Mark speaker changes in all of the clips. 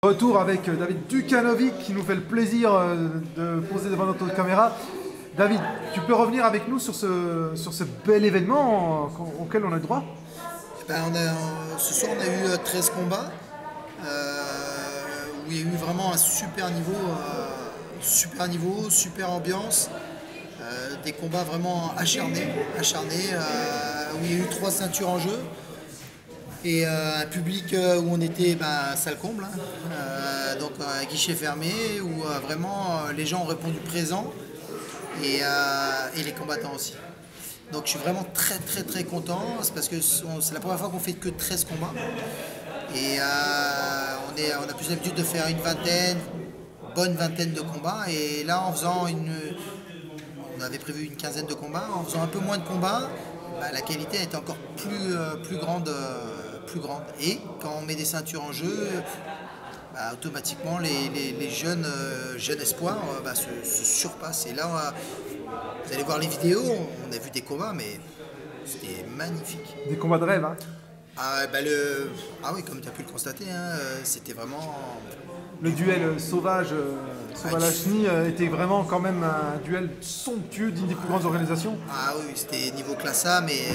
Speaker 1: Retour avec David Dukanovic qui nous fait le plaisir de poser devant notre caméra. David, tu peux revenir avec nous sur ce bel événement auquel on a le droit?
Speaker 2: Ce soir on a eu 13 combats où il y a eu vraiment un super niveau, super ambiance, des combats vraiment acharnés où il y a eu 3 ceintures en jeu. Et un public où on était salle comble, donc un guichet fermé où vraiment les gens ont répondu présent et les combattants aussi. Donc je suis vraiment très content, c'est parce que c'est la première fois qu'on fait que 13 combats et on a plus l'habitude de faire bonne vingtaine de combats, et là on avait prévu une quinzaine de combats, en faisant un peu moins de combats, la qualité est encore plus grande. Et quand on met des ceintures en jeu, automatiquement les jeunes espoirs se surpassent. Et là, vous allez voir les vidéos, on a vu des combats, mais c'était magnifique.
Speaker 1: Des combats de rêve, hein?
Speaker 2: Oui, comme tu as pu le constater, hein, c'était vraiment...
Speaker 1: Le duel Sauvalashny était vraiment quand même un duel somptueux, d'une des plus grandes organisations.
Speaker 2: Ah oui, c'était niveau classe A, mais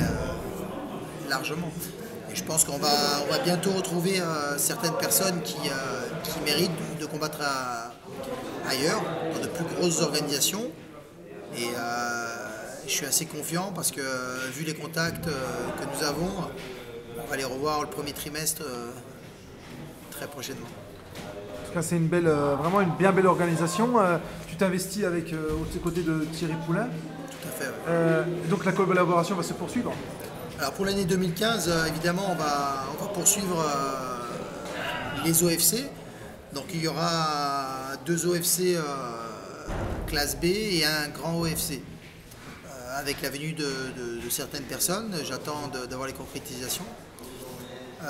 Speaker 2: largement. Et je pense qu'on va bientôt retrouver certaines personnes qui méritent de combattre ailleurs, dans de plus grosses organisations. Et je suis assez confiant parce que, vu les contacts que nous avons, on va les revoir le premier trimestre très prochainement.
Speaker 1: En tout cas, c'est vraiment une bien belle organisation. Tu t'investis aux côtés de Thierry Poulain.
Speaker 2: Tout à fait. Ouais.
Speaker 1: Donc la collaboration va se poursuivre.
Speaker 2: Alors pour l'année 2015, évidemment, on va poursuivre les OFC. Donc il y aura 2 OFC classe B et un grand OFC. Avec la venue de certaines personnes, j'attends d'avoir les concrétisations. Il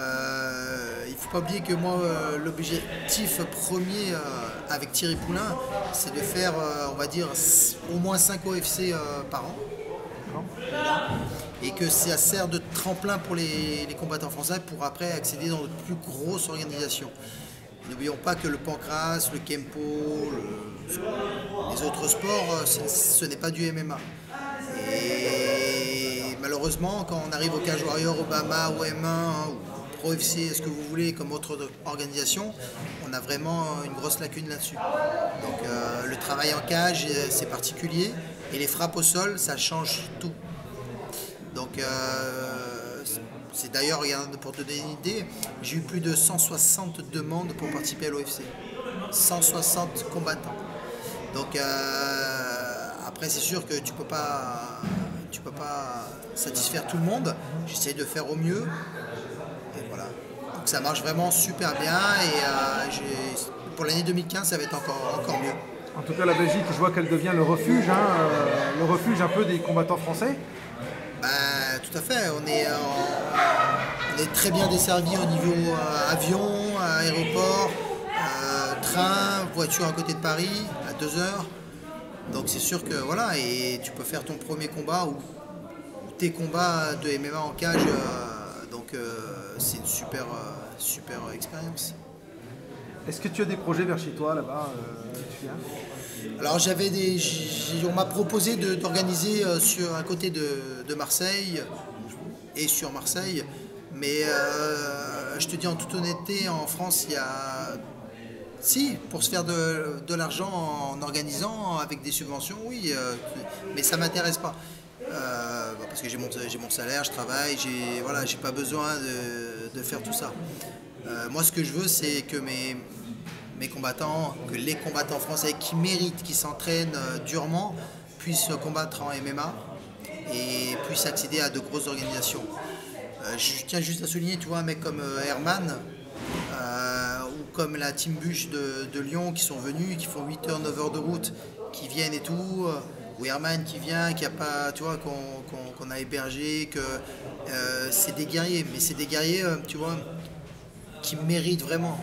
Speaker 2: ne faut pas oublier que moi, l'objectif premier avec Thierry Poulain, c'est de faire, on va dire, au moins 5 OFC par an. Et que ça sert de tremplin pour les combattants français pour après accéder dans de plus grosses organisations. N'oublions pas que le pancrace, le kempo, les autres sports, ce n'est pas du MMA. Et malheureusement, quand on arrive au Cage Warrior, au BAMMA, au M1, ou Pro UFC, ce que vous voulez, comme autre organisation, on a vraiment une grosse lacune là-dessus. Donc le travail en cage, c'est particulier, et les frappes au sol, ça change tout. Donc c'est d'ailleurs, pour te donner une idée, j'ai eu plus de 160 demandes pour participer à l'OFC. 160 combattants. Donc après, c'est sûr que tu peux pas satisfaire tout le monde. J'essaie de faire au mieux. Et voilà. Donc ça marche vraiment super bien, et pour l'année 2015, ça va être encore mieux.
Speaker 1: En tout cas, la Belgique, je vois qu'elle devient le refuge un peu des combattants français.
Speaker 2: Tout à fait, on est très bien desservi au niveau avion, aéroport, train, voiture à côté de Paris, à 2 heures. Donc c'est sûr que voilà, et tu peux faire ton premier combat ou tes combats de MMA en cage, c'est une super expérience.
Speaker 1: Est-ce que tu as des projets vers chez toi, là-bas?
Speaker 2: Alors on m'a proposé d'organiser à côté de Marseille et sur Marseille, mais je te dis en toute honnêteté, en France, il y a... Si, pour se faire de l'argent en organisant avec des subventions, oui, mais ça ne m'intéresse pas. Parce que j'ai mon salaire, je travaille, j'ai pas besoin de faire tout ça. Moi, ce que je veux, c'est que les combattants français qui méritent, qui s'entraînent durement, puissent combattre en MMA et puissent accéder à de grosses organisations. Je tiens juste à souligner, tu vois, un mec comme Herman ou comme la Team Bush de Lyon, qui sont venus, qui font 8 heures, 9 heures de route, qui viennent et tout, ou Herman qui vient, qui a pas, tu vois, qu'on a hébergé, que c'est des guerriers, mais c'est des guerriers, tu vois, qui méritent vraiment.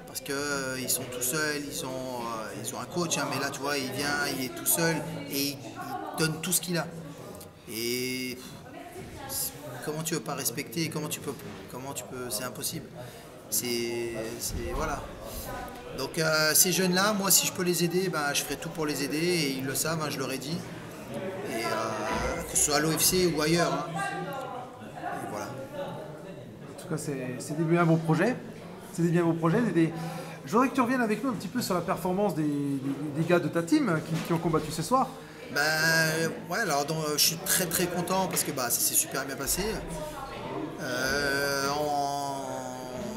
Speaker 2: Parce qu'ils sont tout seuls, ils ont un coach, hein, mais là tu vois, il vient, il est tout seul et il donne tout ce qu'il a. Et comment tu veux pas respecter, comment tu peux, c'est impossible. Voilà. Donc ces jeunes-là, moi si je peux les aider, ben, je ferai tout pour les aider et ils le savent, hein, je leur ai dit. Et, que ce soit à l'OFC ou ailleurs. Hein. Et voilà.
Speaker 1: En tout cas, c'est des bien beaux projets. C'est des bien beaux projets. Je voudrais que tu reviennes avec nous un petit peu sur la performance des gars de ta team qui ont combattu ce soir.
Speaker 2: Ben, ouais, alors donc, je suis très très content parce que bah, ça s'est super bien passé.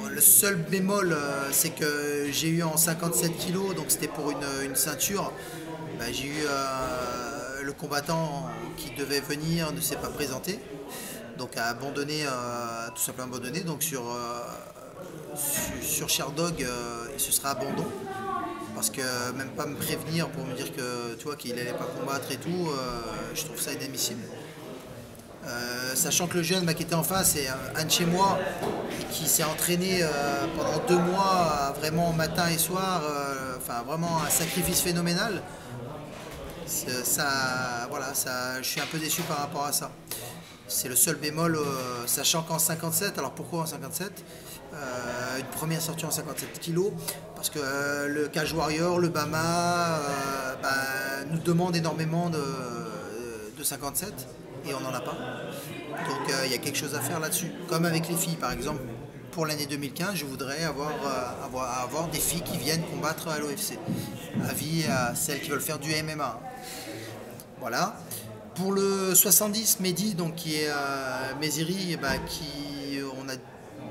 Speaker 2: Le seul bémol, c'est que j'ai eu en 57 kilos, donc c'était pour une ceinture. Ben, j'ai eu le combattant qui devait venir ne s'est pas présenté, donc a abandonné, tout simplement abandonné. Donc sur Sherdog, ce sera abandon. Parce que même pas me prévenir pour me dire que tu vois qu'il n'allait pas combattre et tout, je trouve ça inadmissible. Sachant que le jeune qui était en face est un de chez moi qui s'est entraîné pendant 2 mois vraiment matin et soir, enfin vraiment un sacrifice phénoménal. Voilà, je suis un peu déçu par rapport à ça. C'est le seul bémol, sachant qu'en 57, alors pourquoi en 57 une première sortie en 57 kg, parce que le Cage Warrior, le Bama nous demande énormément de 57 et on n'en a pas. Donc il y a quelque chose à faire là-dessus. Comme avec les filles par exemple, pour l'année 2015, je voudrais avoir des filles qui viennent combattre à l'OFC. Avis à celles qui veulent faire du MMA. Voilà. Pour le 70, Mehdi, donc, qui est Méziri,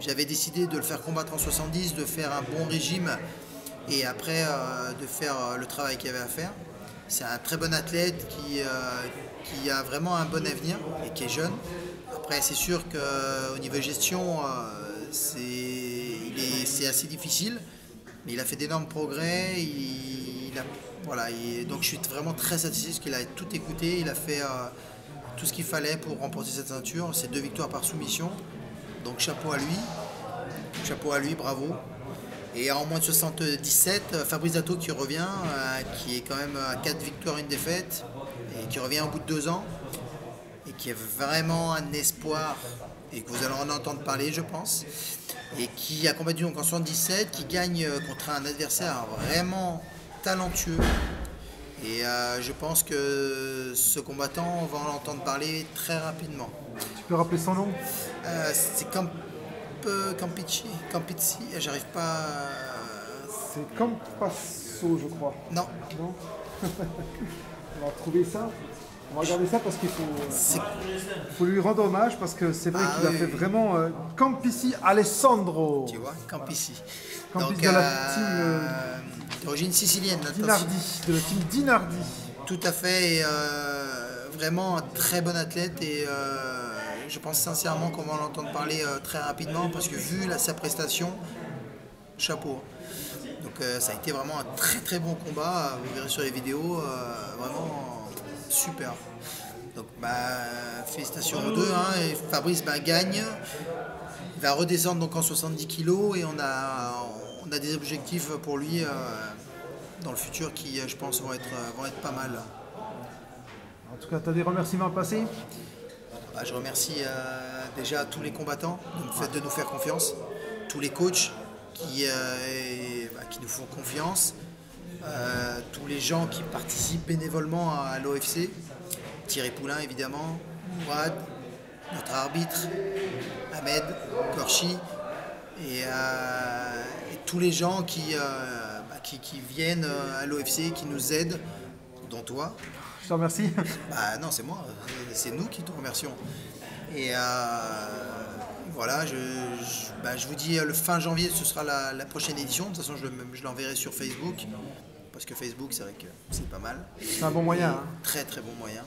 Speaker 2: j'avais décidé de le faire combattre en 70, de faire un bon régime et après de faire le travail qu'il y avait à faire. C'est un très bon athlète qui a vraiment un bon avenir et qui est jeune. Après, c'est sûr qu'au niveau gestion, c'est assez difficile, mais il a fait d'énormes progrès. Donc je suis vraiment très satisfait parce qu'il a tout écouté, il a fait tout ce qu'il fallait pour remporter cette ceinture. C'est 2 victoires par soumission, donc chapeau à lui, bravo. Et en moins de 77, Fabrice Datto qui revient, qui est quand même à 4 victoires, 1 défaite, et qui revient au bout de 2 ans, et qui est vraiment un espoir, et que vous allez en entendre parler je pense, et qui a combattu donc en 77, qui gagne contre un adversaire vraiment talentueux. Et je pense que ce combattant, on va en entendre parler très rapidement.
Speaker 1: Tu peux rappeler son nom?
Speaker 2: C'est Campizzi, j'arrive pas.
Speaker 1: C'est Campasso, je crois.
Speaker 2: Non.
Speaker 1: Non. On va retrouver ça. On va regarder ça parce qu'il faut lui rendre hommage parce que c'est vrai qu'il a fait vraiment Campizzi Alessandro.
Speaker 2: Tu vois, Campizzi.
Speaker 1: Campizzi
Speaker 2: Donc,
Speaker 1: de la team
Speaker 2: d'origine sicilienne.
Speaker 1: Dinardi, de la team Dinardi.
Speaker 2: Tout à fait. Et, vraiment un très bon athlète et je pense sincèrement qu'on va en entendre parler très rapidement parce que vu sa prestation, chapeau. Donc ça a été vraiment un très très bon combat, vous verrez sur les vidéos, vraiment super. Donc félicitations aux deux, hein, et Fabrice gagne, il va redescendre donc en 70 kg et on a des objectifs pour lui dans le futur qui je pense vont être pas mal.
Speaker 1: En tout cas, tu as des remerciements à passer?
Speaker 2: Je remercie déjà tous les combattants de nous faire confiance, tous les coachs qui nous font confiance, tous les gens qui participent bénévolement à l'OFC, Thierry Poulain évidemment, Mourad, notre arbitre, Ahmed, Korchi, et tous les gens qui viennent à l'OFC, qui nous aident, dont toi.
Speaker 1: Je te remercie.
Speaker 2: Non, c'est moi, c'est nous qui te remercions. Et voilà, je vous dis le fin janvier, ce sera la prochaine édition. De toute façon, je l'enverrai sur Facebook, parce que Facebook, c'est vrai que c'est pas mal.
Speaker 1: C'est un bon moyen. Hein.
Speaker 2: Très très bon moyen.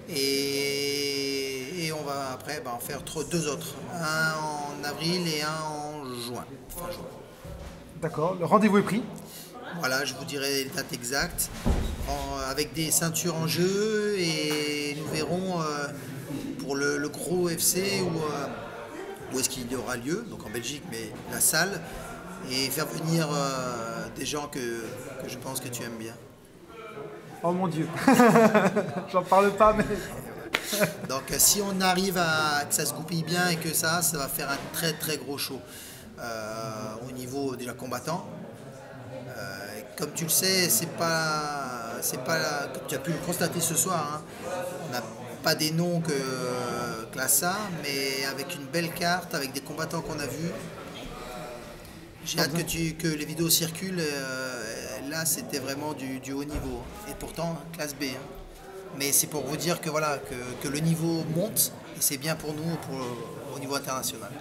Speaker 2: Et on va après en faire 2 autres, un en avril et un en juin, fin juin.
Speaker 1: D'accord, le rendez-vous est pris.
Speaker 2: Voilà, je vous dirai les dates exactes, avec des ceintures en jeu, et nous verrons pour le gros UFC où est-ce qu'il y aura lieu, donc en Belgique, mais la salle, et faire venir des gens que je pense que tu aimes bien.
Speaker 1: Oh mon Dieu, j'en parle pas, mais...
Speaker 2: Donc si on arrive à que ça se goupille bien et que ça va faire un très très gros show. au niveau déjà combattant. Comme tu le sais, comme tu as pu le constater ce soir, hein, on n'a pas des noms que là ça, mais avec une belle carte, avec des combattants qu'on a vus. J'ai hâte que les vidéos circulent. Là, c'était vraiment du haut niveau. Et pourtant, classe B. Hein. Mais c'est pour vous dire que, voilà, que le niveau monte et c'est bien pour nous au niveau international.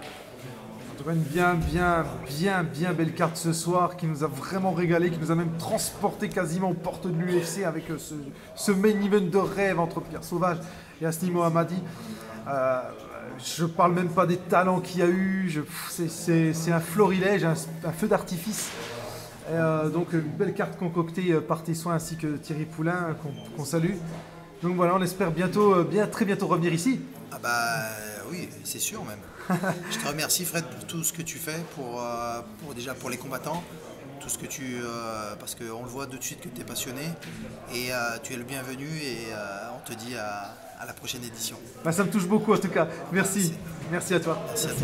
Speaker 1: En tout cas, une bien belle carte ce soir qui nous a vraiment régalé, qui nous a même transporté quasiment aux portes de l'UFC avec ce main event de rêve entre Pierre Sauvage et Hasni Mohammadi. Je parle même pas des talents qu'il y a eu, c'est un florilège, un feu d'artifice. Donc une belle carte concoctée par tes soins ainsi que Thierry Poulain qu'on salue. Donc voilà, on espère très bientôt revenir ici.
Speaker 2: Ah bah oui, c'est sûr même. Je te remercie Fred pour tout ce que tu fais, déjà pour les combattants, tout ce que parce qu'on le voit de suite que tu es passionné et tu es le bienvenu et on te dit à la prochaine édition.
Speaker 1: Bah, ça me touche beaucoup en tout cas. Merci à toi.
Speaker 2: Merci à toi.